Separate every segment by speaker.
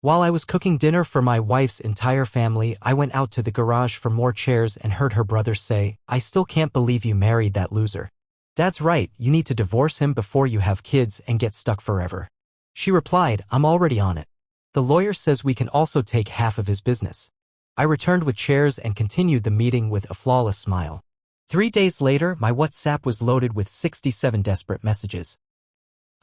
Speaker 1: While I was cooking dinner for my wife's entire family, I went out to the garage for more chairs and heard her brother say, "I still can't believe you married that loser." "Dad's right, you need to divorce him before you have kids and get stuck forever." She replied, "I'm already on it. The lawyer says we can also take half of his business." I returned with chairs and continued the meeting with a flawless smile. 3 days later, my WhatsApp was loaded with 67 desperate messages.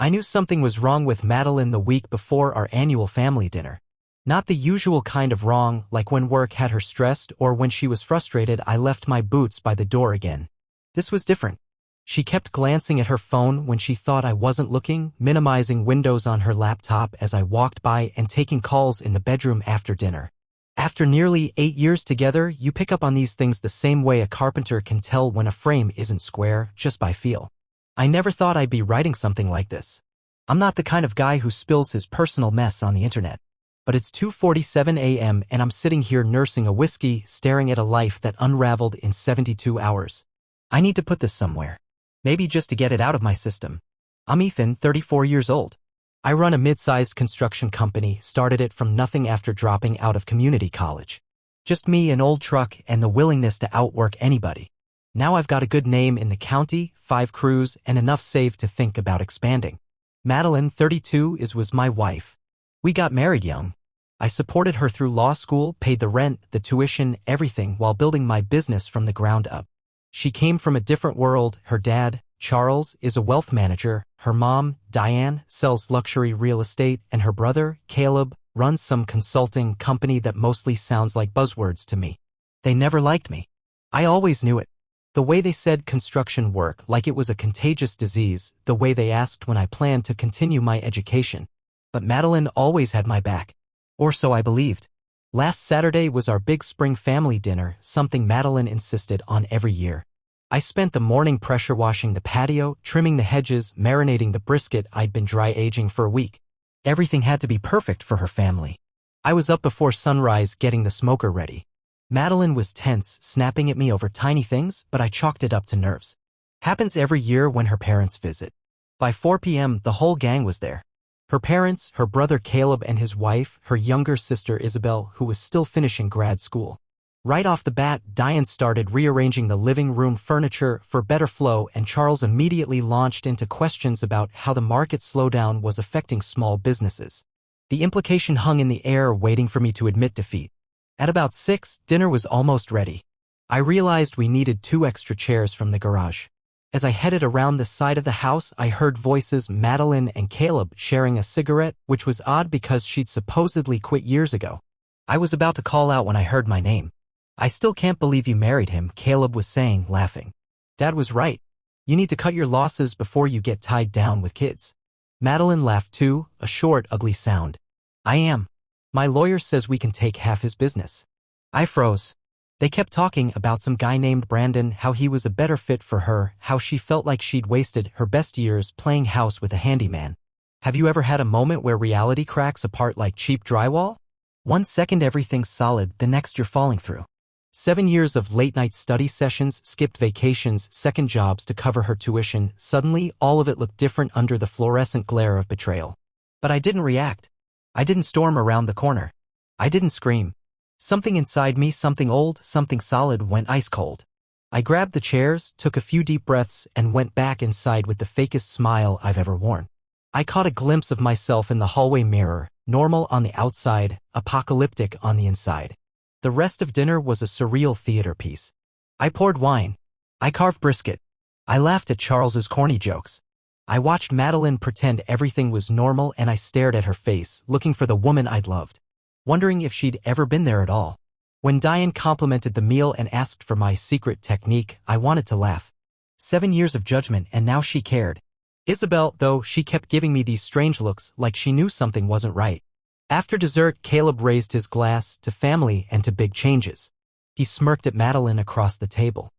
Speaker 1: I knew something was wrong with Madeline the week before our annual family dinner. Not the usual kind of wrong, like when work had her stressed or when she was frustrated I left my boots by the door again. This was different. She kept glancing at her phone when she thought I wasn't looking, minimizing windows on her laptop as I walked by and taking calls in the bedroom after dinner. After nearly 8 years together, you pick up on these things the same way a carpenter can tell when a frame isn't square, just by feel. I never thought I'd be writing something like this. I'm not the kind of guy who spills his personal mess on the internet. But it's 2:47 a.m. and I'm sitting here nursing a whiskey, staring at a life that unraveled in 72 hours. I need to put this somewhere. Maybe just to get it out of my system. I'm Ethan, 34 years old. I run a mid-sized construction company, started it from nothing after dropping out of community college. Just me, an old truck, and the willingness to outwork anybody. Now I've got a good name in the county, 5 crews, and enough saved to think about expanding. Madeline, 32, was my wife. We got married young. I supported her through law school, paid the rent, the tuition, everything while building my business from the ground up. She came from a different world. Her dad, Charles, is a wealth manager. Her mom, Diane, sells luxury real estate, and her brother, Caleb, runs some consulting company that mostly sounds like buzzwords to me. They never liked me. I always knew it. The way they said construction work like it was a contagious disease, the way they asked when I planned to continue my education. But Madeline always had my back. Or so I believed. Last Saturday was our big spring family dinner, something Madeline insisted on every year. I spent the morning pressure washing the patio, trimming the hedges, marinating the brisket I'd been dry aging for a week. Everything had to be perfect for her family. I was up before sunrise getting the smoker ready. Madeline was tense, snapping at me over tiny things, but I chalked it up to nerves. Happens every year when her parents visit. By 4 p.m., the whole gang was there. Her parents, her brother Caleb and his wife, her younger sister Isabel, who was still finishing grad school. Right off the bat, Diane started rearranging the living room furniture for better flow, and Charles immediately launched into questions about how the market slowdown was affecting small businesses. The implication hung in the air, waiting for me to admit defeat. At about 6, dinner was almost ready. I realized we needed 2 extra chairs from the garage. As I headed around the side of the house, I heard voices, Madeline and Caleb sharing a cigarette, which was odd because she'd supposedly quit years ago. I was about to call out when I heard my name. "I still can't believe you married him," Caleb was saying, laughing. "Dad was right. You need to cut your losses before you get tied down with kids." Madeline laughed too, a short, ugly sound. "I am. My lawyer says we can take half his business." I froze. They kept talking about some guy named Brandon, how he was a better fit for her, how she felt like she'd wasted her best years playing house with a handyman. Have you ever had a moment where reality cracks apart like cheap drywall? 1 second everything's solid, the next you're falling through. 7 years of late-night study sessions, skipped vacations, second jobs to cover her tuition. Suddenly, all of it looked different under the fluorescent glare of betrayal. But I didn't react. I didn't storm around the corner. I didn't scream. Something inside me, something old, something solid, went ice cold. I grabbed the chairs, took a few deep breaths, and went back inside with the fakest smile I've ever worn. I caught a glimpse of myself in the hallway mirror, normal on the outside, apocalyptic on the inside. The rest of dinner was a surreal theater piece. I poured wine. I carved brisket. I laughed at Charles's corny jokes. I watched Madeline pretend everything was normal, and I stared at her face, looking for the woman I'd loved, wondering if she'd ever been there at all. When Diane complimented the meal and asked for my secret technique, I wanted to laugh. 7 years of judgment, and now she cared. Isabel, though, she kept giving me these strange looks, like she knew something wasn't right. After dessert, Caleb raised his glass to family and to big changes. He smirked at Madeline across the table.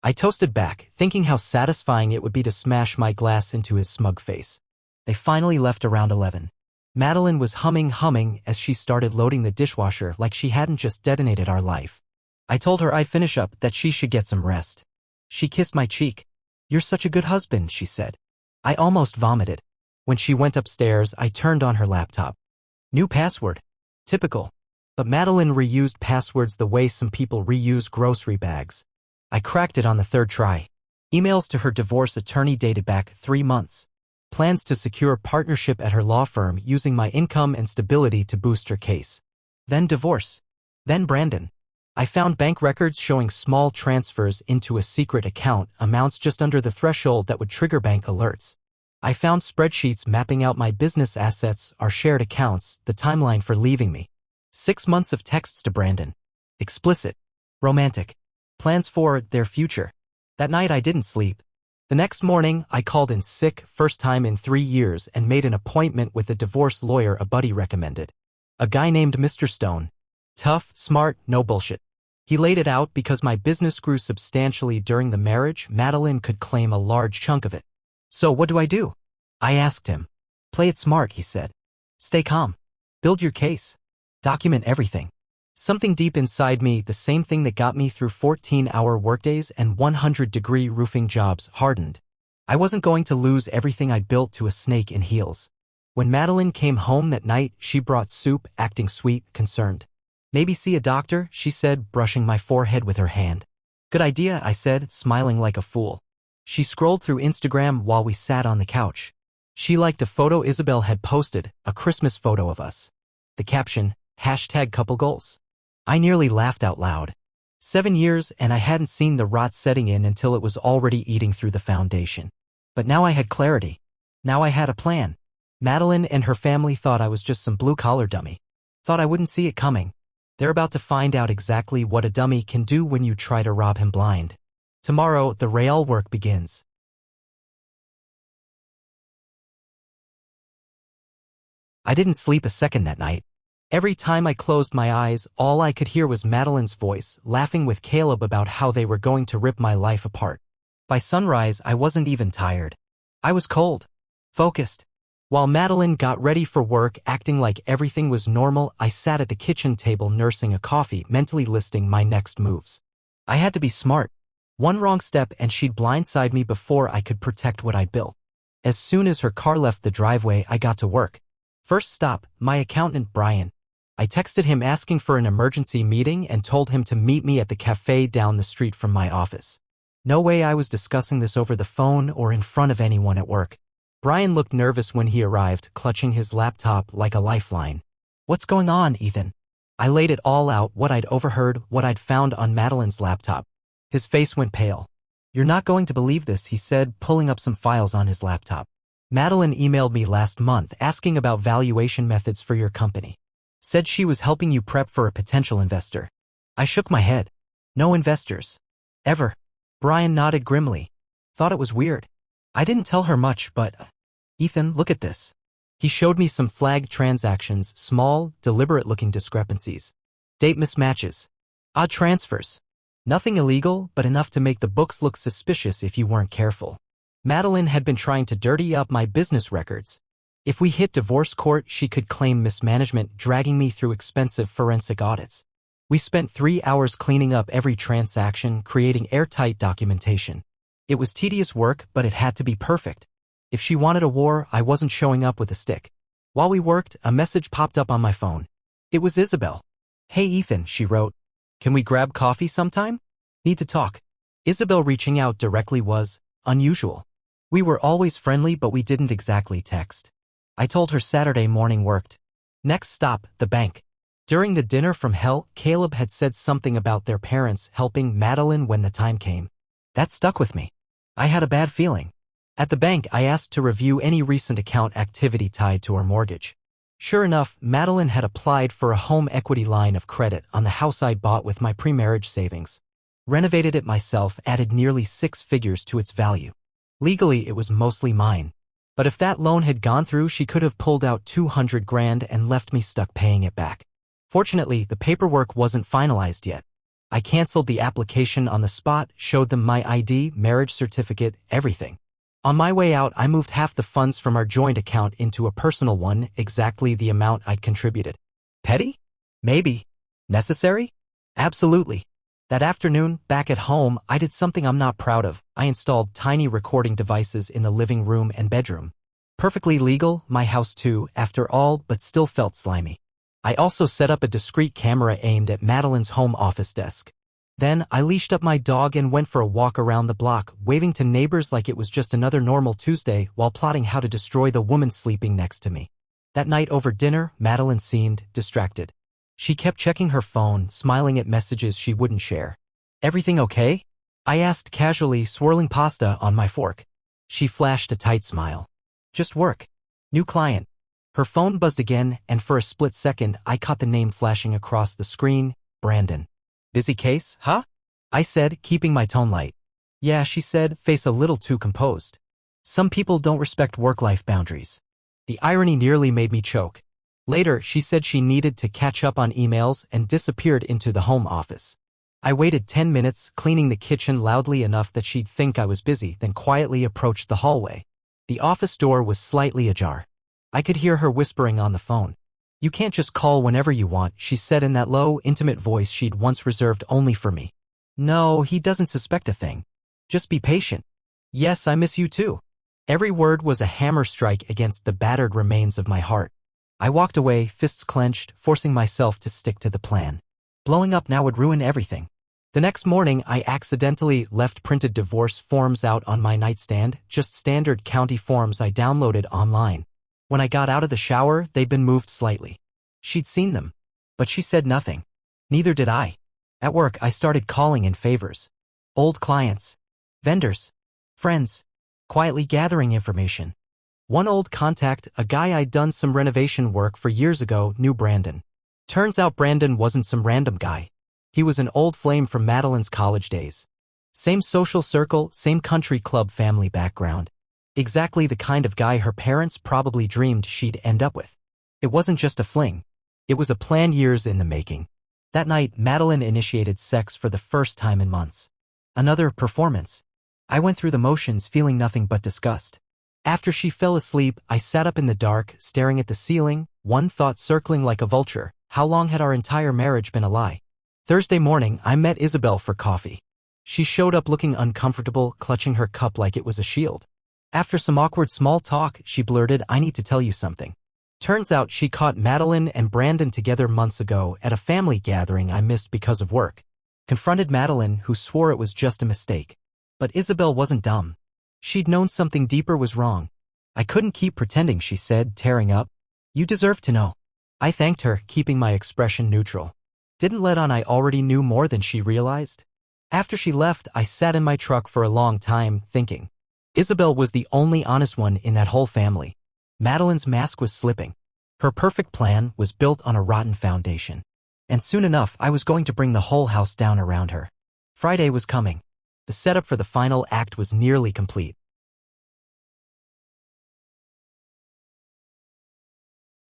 Speaker 1: I toasted back, thinking how satisfying it would be to smash my glass into his smug face. They finally left around 11. Madeline was humming as she started loading the dishwasher like she hadn't just detonated our life. I told her I'd finish up, that she should get some rest. She kissed my cheek. "You're such a good husband," she said. I almost vomited. When she went upstairs, I turned on her laptop. "New password." Typical. But Madeline reused passwords the way some people reuse grocery bags. I cracked it on the third try. Emails to her divorce attorney dated back 3 months. Plans to secure partnership at her law firm using my income and stability to boost her case. Then divorce. Then Brandon. I found bank records showing small transfers into a secret account, amounts just under the threshold that would trigger bank alerts. I found spreadsheets mapping out my business assets, our shared accounts, the timeline for leaving me. 6 months of texts to Brandon. Explicit. Romantic. Plans for their future. That night I didn't sleep. The next morning, I called in sick, first time in 3 years, and made an appointment with a divorce lawyer a buddy recommended. A guy named Mr. Stone. Tough, smart, no bullshit. He laid it out because my business grew substantially during the marriage. Madeline could claim a large chunk of it. So what do I do? I asked him. Play it smart, he said. Stay calm. Build your case. Document everything. Something deep inside me, the same thing that got me through 14-hour workdays and 100-degree roofing jobs, hardened. I wasn't going to lose everything I'd built to a snake in heels. When Madeline came home that night, she brought soup, acting sweet, concerned. Maybe see a doctor, she said, brushing my forehead with her hand. Good idea, I said, smiling like a fool. She scrolled through Instagram while we sat on the couch. She liked a photo Isabel had posted, a Christmas photo of us. The caption, #couplegoals. I nearly laughed out loud. 7 years and I hadn't seen the rot setting in until it was already eating through the foundation. But now I had clarity. Now I had a plan. Madeline and her family thought I was just some blue-collar dummy. Thought I wouldn't see it coming. They're about to find out exactly what a dummy can do when you try to rob him blind. Tomorrow, the real work begins. I didn't sleep a second that night. Every time I closed my eyes, all I could hear was Madeline's voice, laughing with Caleb about how they were going to rip my life apart. By sunrise, I wasn't even tired. I was cold. Focused. While Madeline got ready for work, acting like everything was normal, I sat at the kitchen table nursing a coffee, mentally listing my next moves. I had to be smart. One wrong step and she'd blindside me before I could protect what I'd built. As soon as her car left the driveway, I got to work. First stop, my accountant, Brian. I texted him asking for an emergency meeting and told him to meet me at the cafe down the street from my office. No way I was discussing this over the phone or in front of anyone at work. Brian looked nervous when he arrived, clutching his laptop like a lifeline. What's going on, Ethan? I laid it all out, what I'd overheard, what I'd found on Madeline's laptop. His face went pale. You're not going to believe this, he said, pulling up some files on his laptop. Madeline emailed me last month asking about valuation methods for your company. Said she was helping you prep for a potential investor. I shook my head. No investors. Ever. Brian nodded grimly. Thought it was weird. I didn't tell her much, but... Ethan, look at this. He showed me some flagged transactions, small, deliberate-looking discrepancies. Date mismatches. Odd transfers. Nothing illegal, but enough to make the books look suspicious if you weren't careful. Madeline had been trying to dirty up my business records. If we hit divorce court, she could claim mismanagement, dragging me through expensive forensic audits. We spent 3 hours cleaning up every transaction, creating airtight documentation. It was tedious work, but it had to be perfect. If she wanted a war, I wasn't showing up with a stick. While we worked, a message popped up on my phone. It was Isabel. Hey Ethan, she wrote. Can we grab coffee sometime? Need to talk. Isabel reaching out directly was unusual. We were always friendly, but we didn't exactly text. I told her Saturday morning worked. Next stop, the bank. During the dinner from hell, Caleb had said something about their parents helping Madeline when the time came. That stuck with me. I had a bad feeling. At the bank, I asked to review any recent account activity tied to our mortgage. Sure enough, Madeline had applied for a home equity line of credit on the house I'd bought with my pre-marriage savings. Renovated it myself, added nearly 6 figures to its value. Legally, it was mostly mine. But if that loan had gone through, she could have pulled out $200,000 and left me stuck paying it back. Fortunately, the paperwork wasn't finalized yet. I canceled the application on the spot, showed them my ID, marriage certificate, everything. On my way out, I moved half the funds from our joint account into a personal one, exactly the amount I'd contributed. Petty? Maybe. Necessary? Absolutely. That afternoon, back at home, I did something I'm not proud of. I installed tiny recording devices in the living room and bedroom. Perfectly legal, my house too, after all, but still felt slimy. I also set up a discreet camera aimed at Madeline's home office desk. Then, I leashed up my dog and went for a walk around the block, waving to neighbors like it was just another normal Tuesday while plotting how to destroy the woman sleeping next to me. That night over dinner, Madeline seemed distracted. She kept checking her phone, smiling at messages she wouldn't share. "Everything okay?" I asked casually, swirling pasta on my fork. She flashed a tight smile. "Just work. New client." Her phone buzzed again, and for a split second, I caught the name flashing across the screen, Brandon. "Busy case, huh?" I said, keeping my tone light. "Yeah," she said, face a little too composed. "Some people don't respect work-life boundaries." The irony nearly made me choke. Later, she said she needed to catch up on emails and disappeared into the home office. I waited 10 minutes, cleaning the kitchen loudly enough that she'd think I was busy, then quietly approached the hallway. The office door was slightly ajar. I could hear her whispering on the phone. "You can't just call whenever you want," she said in that low, intimate voice she'd once reserved only for me. "No, he doesn't suspect a thing. Just be patient." "Yes, I miss you too." Every word was a hammer strike against the battered remains of my heart. I walked away, fists clenched, forcing myself to stick to the plan. Blowing up now would ruin everything. The next morning, I accidentally left printed divorce forms out on my nightstand, just standard county forms I downloaded online. When I got out of the shower, they'd been moved slightly. She'd seen them, but she said nothing. Neither did I. At work, I started calling in favors. Old clients, vendors, friends, quietly gathering information. One old contact, a guy I'd done some renovation work for years ago, knew Brandon. Turns out Brandon wasn't some random guy. He was an old flame from Madeline's college days. Same social circle, same country club family background. Exactly the kind of guy her parents probably dreamed she'd end up with. It wasn't just a fling. It was a plan years in the making. That night, Madeline initiated sex for the first time in months. Another performance. I went through the motions feeling nothing but disgust. After she fell asleep, I sat up in the dark, staring at the ceiling, one thought circling like a vulture. How long had our entire marriage been a lie? Thursday morning, I met Isabel for coffee. She showed up looking uncomfortable, clutching her cup like it was a shield. After some awkward small talk, she blurted, "I need to tell you something." Turns out she caught Madeline and Brandon together months ago at a family gathering I missed because of work. Confronted Madeline, who swore it was just a mistake. But Isabel wasn't dumb. She'd known something deeper was wrong. "I couldn't keep pretending," she said, tearing up. "You deserve to know." I thanked her, keeping my expression neutral. Didn't let on I already knew more than she realized. After she left, I sat in my truck for a long time, thinking. Isabel was the only honest one in that whole family. Madeline's mask was slipping. Her perfect plan was built on a rotten foundation. And soon enough, I was going to bring the whole house down around her. Friday was coming. The setup for the final act was nearly complete.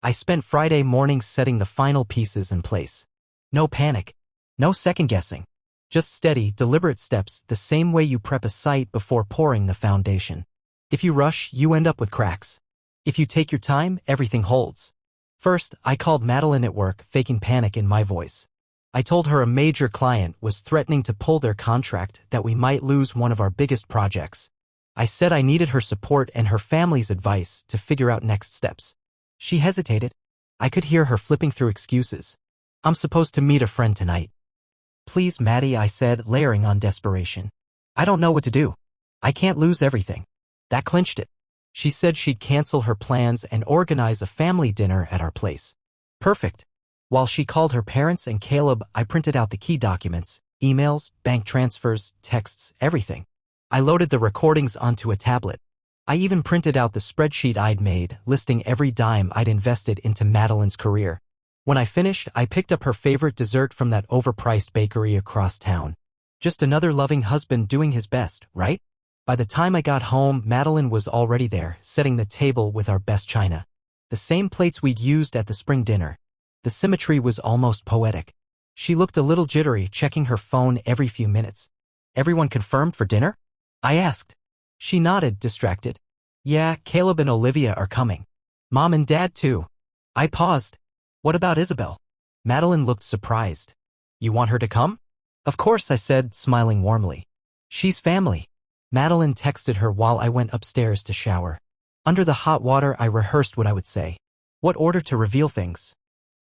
Speaker 1: I spent Friday mornings setting the final pieces in place. No panic. No second-guessing. Just steady, deliberate steps, the same way you prep a site before pouring the foundation. If you rush, you end up with cracks. If you take your time, everything holds. First, I called Madeline at work, faking panic in my voice. I told her a major client was threatening to pull their contract, that we might lose one of our biggest projects. I said I needed her support and her family's advice to figure out next steps. She hesitated. I could hear her flipping through excuses. "I'm supposed to meet a friend tonight." "Please, Maddie," I said, layering on desperation. "I don't know what to do. I can't lose everything." That clinched it. She said she'd cancel her plans and organize a family dinner at our place. Perfect. While she called her parents and Caleb, I printed out the key documents, emails, bank transfers, texts, everything. I loaded the recordings onto a tablet. I even printed out the spreadsheet I'd made, listing every dime I'd invested into Madeline's career. When I finished, I picked up her favorite dessert from that overpriced bakery across town. Just another loving husband doing his best, right? By the time I got home, Madeline was already there, setting the table with our best china. The same plates we'd used at the spring dinner. The symmetry was almost poetic. She looked a little jittery, checking her phone every few minutes. "Everyone confirmed for dinner?" I asked. She nodded, distracted. "Yeah, Caleb and Olivia are coming. Mom and Dad too." I paused. "What about Isabel?" Madeline looked surprised. "You want her to come?" "Of course," I said, smiling warmly. "She's family." Madeline texted her while I went upstairs to shower. Under the hot water, I rehearsed what I would say. What order to reveal things.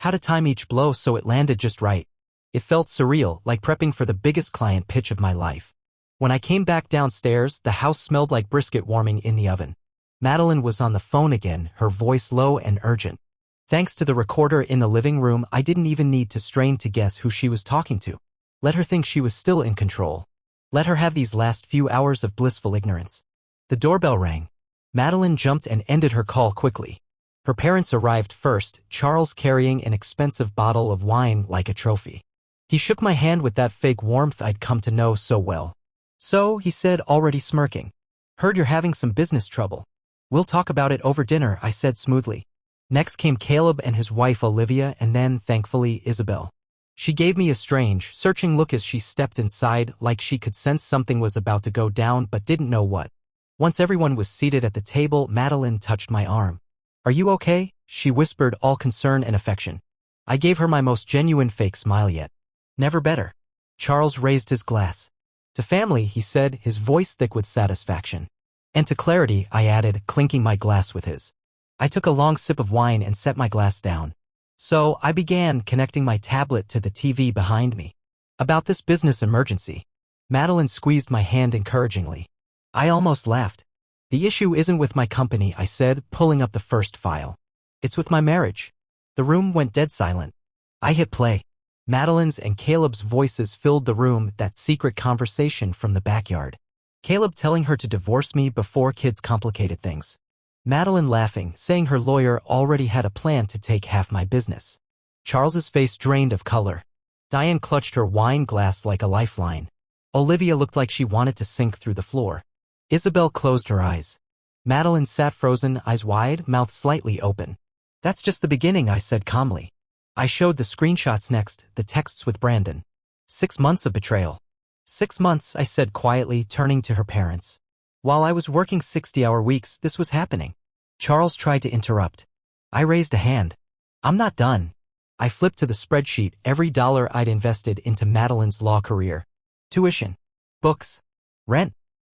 Speaker 1: How to time each blow so it landed just right. It felt surreal, like prepping for the biggest client pitch of my life. When I came back downstairs, the house smelled like brisket warming in the oven. Madeline was on the phone again, her voice low and urgent. Thanks to the recorder in the living room, I didn't even need to strain to guess who she was talking to. Let her think she was still in control. Let her have these last few hours of blissful ignorance. The doorbell rang. Madeline jumped and ended her call quickly. Her parents arrived first, Charles carrying an expensive bottle of wine like a trophy. He shook my hand with that fake warmth I'd come to know so well. So, he said, already smirking. Heard you're having some business trouble. We'll talk about it over dinner, I said smoothly. Next came Caleb and his wife Olivia, and then, thankfully, Isabel. She gave me a strange, searching look as she stepped inside, like she could sense something was about to go down but didn't know what. Once everyone was seated at the table, Madeline touched my arm. Are you okay? She whispered, all concern and affection. I gave her my most genuine fake smile yet. Never better. Charles raised his glass. To family, he said, his voice thick with satisfaction. And to clarity, I added, clinking my glass with his. I took a long sip of wine and set my glass down. So, I began connecting my tablet to the TV behind me. About this business emergency. Madeline squeezed my hand encouragingly. I almost laughed. The issue isn't with my company, I said, pulling up the first file. It's with my marriage. The room went dead silent. I hit play. Madeline's and Caleb's voices filled the room, that secret conversation from the backyard. Caleb telling her to divorce me before kids complicated things. Madeline laughing, saying her lawyer already had a plan to take half my business. Charles's face drained of color. Diane clutched her wine glass like a lifeline. Olivia looked like she wanted to sink through the floor. Isabel closed her eyes. Madeline sat frozen, eyes wide, mouth slightly open. That's just the beginning, I said calmly. I showed the screenshots next, the texts with Brandon. 6 months of betrayal. 6 months, I said quietly, turning to her parents. While I was working 60-hour weeks, this was happening. Charles tried to interrupt. I raised a hand. I'm not done. I flipped to the spreadsheet, every dollar I'd invested into Madeline's law career. Tuition. Books. Rent.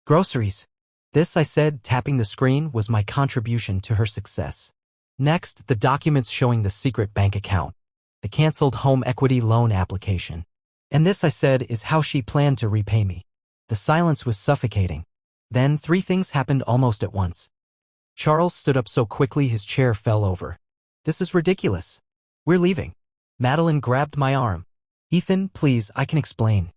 Speaker 1: Groceries. This, I said, tapping the screen, was my contribution to her success. Next, the documents showing the secret bank account. The canceled home equity loan application. And this, I said, is how she planned to repay me. The silence was suffocating. Then 3 things happened almost at once. Charles stood up so quickly his chair fell over. This is ridiculous. We're leaving. Madeline grabbed my arm. Ethan, please, I can explain.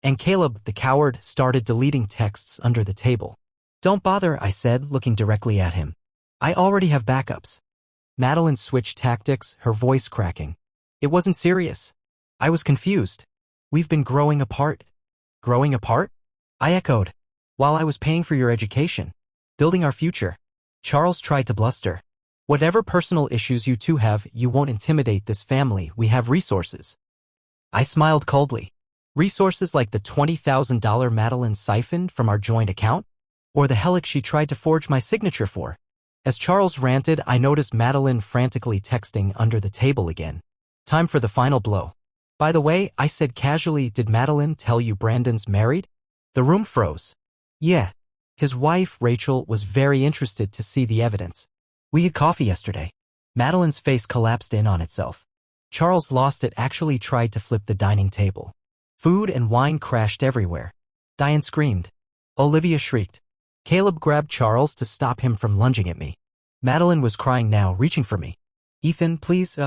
Speaker 1: And Caleb, the coward, started deleting texts under the table. Don't bother, I said, looking directly at him. I already have backups. Madeline switched tactics, her voice cracking. It wasn't serious. I was confused. We've been growing apart. Growing apart? I echoed. While I was paying for your education. Building our future. Charles tried to bluster. Whatever personal issues you two have, you won't intimidate this family, we have resources. I smiled coldly. Resources like the $20,000 Madeline siphoned from our joint account? Or the helix she tried to forge my signature for? As Charles ranted, I noticed Madeline frantically texting under the table again. Time for the final blow. By the way, I said casually, did Madeline tell you Brandon's married? The room froze. Yeah. His wife, Rachel, was very interested to see the evidence. We had coffee yesterday. Madeline's face collapsed in on itself. Charles lost it, actually tried to flip the dining table. Food and wine crashed everywhere. Diane screamed. Olivia shrieked. Caleb grabbed Charles to stop him from lunging at me. Madeline was crying now, reaching for me. Ethan, please,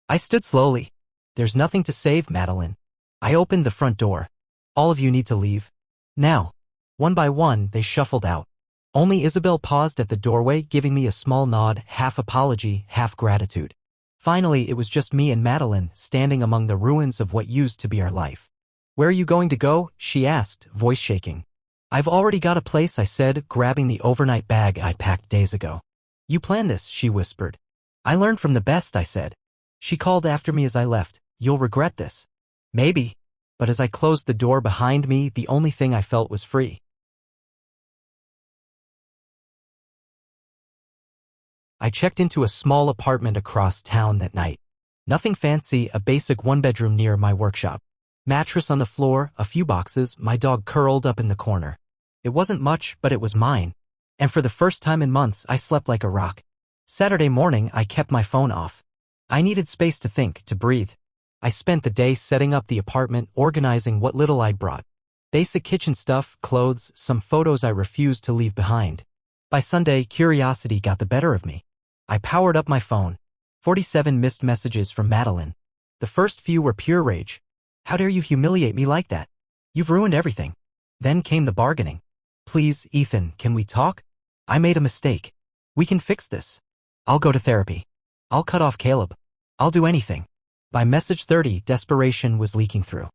Speaker 1: I stood slowly. There's nothing to save, Madeline. I opened the front door. All of you need to leave. Now. One by one, they shuffled out. Only Isabel paused at the doorway, giving me a small nod, half apology, half gratitude. Finally, it was just me and Madeline, standing among the ruins of what used to be our life. Where are you going to go? She asked, voice shaking. I've already got a place, I said, grabbing the overnight bag I'd packed days ago. You planned this, she whispered. I learned from the best, I said. She called after me as I left. You'll regret this. Maybe. But as I closed the door behind me, the only thing I felt was free. I checked into a small apartment across town that night. Nothing fancy, a basic 1-bedroom near my workshop. Mattress on the floor, a few boxes, my dog curled up in the corner. It wasn't much, but it was mine. And for the first time in months, I slept like a rock. Saturday morning, I kept my phone off. I needed space to think, to breathe. I spent the day setting up the apartment, organizing what little I'd brought. Basic kitchen stuff, clothes, some photos I refused to leave behind. By Sunday, curiosity got the better of me. I powered up my phone. 47 missed messages from Madeline. The first few were pure rage. How dare you humiliate me like that? You've ruined everything. Then came the bargaining. Please, Ethan, can we talk? I made a mistake. We can fix this. I'll go to therapy. I'll cut off Caleb. I'll do anything. By message 30, desperation was leaking through.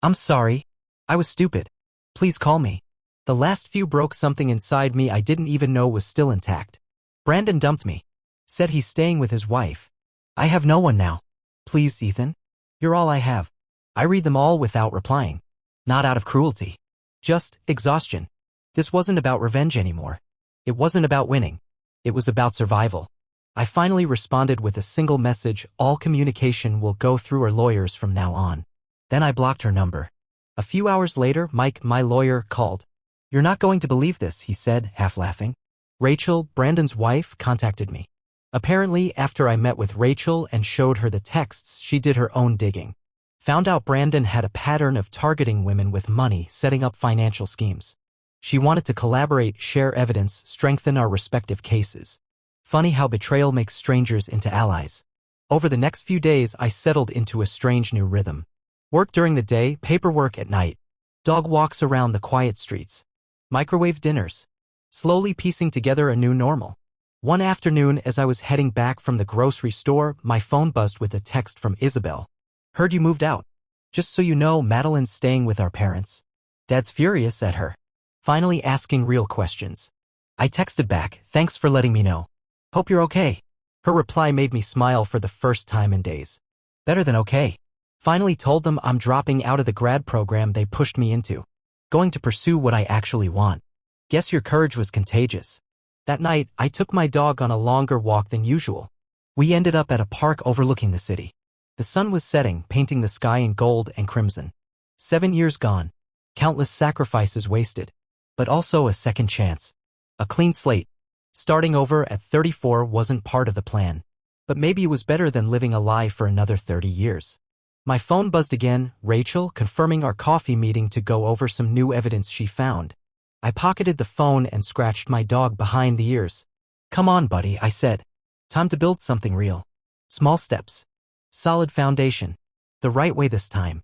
Speaker 1: I'm sorry. I was stupid. Please call me. The last few broke something inside me I didn't even know was still intact. Brandon dumped me. Said he's staying with his wife. I have no one now. Please, Ethan. You're all I have. I read them all without replying. Not out of cruelty. Just exhaustion. This wasn't about revenge anymore. It wasn't about winning. It was about survival. I finally responded with a single message: all communication will go through our lawyers from now on. Then I blocked her number. A few hours later, Mike, my lawyer, called. You're not going to believe this, he said, half laughing. Rachel, Brandon's wife, contacted me. Apparently, after I met with Rachel and showed her the texts, she did her own digging. Found out Brandon had a pattern of targeting women with money, setting up financial schemes. She wanted to collaborate, share evidence, strengthen our respective cases. Funny how betrayal makes strangers into allies. Over the next few days, I settled into a strange new rhythm. Work during the day, paperwork at night. Dog walks around the quiet streets. Microwave dinners. Slowly piecing together a new normal. One afternoon, as I was heading back from the grocery store, my phone buzzed with a text from Isabel. Heard you moved out. Just so you know, Madeline's staying with our parents. Dad's furious at her. Finally asking real questions. I texted back, thanks for letting me know. Hope you're okay. Her reply made me smile for the first time in days. Better than okay. Finally told them I'm dropping out of the grad program they pushed me into. Going to pursue what I actually want. Guess your courage was contagious. That night, I took my dog on a longer walk than usual. We ended up at a park overlooking the city. The sun was setting, painting the sky in gold and crimson. 7 years gone. Countless sacrifices wasted. But also a second chance. A clean slate. Starting over at 34 wasn't part of the plan. But maybe it was better than living a lie for another 30 years. My phone buzzed again, Rachel, confirming our coffee meeting to go over some new evidence she found. I pocketed the phone and scratched my dog behind the ears. Come on, buddy, I said. Time to build something real. Small steps. Solid foundation. The right way this time.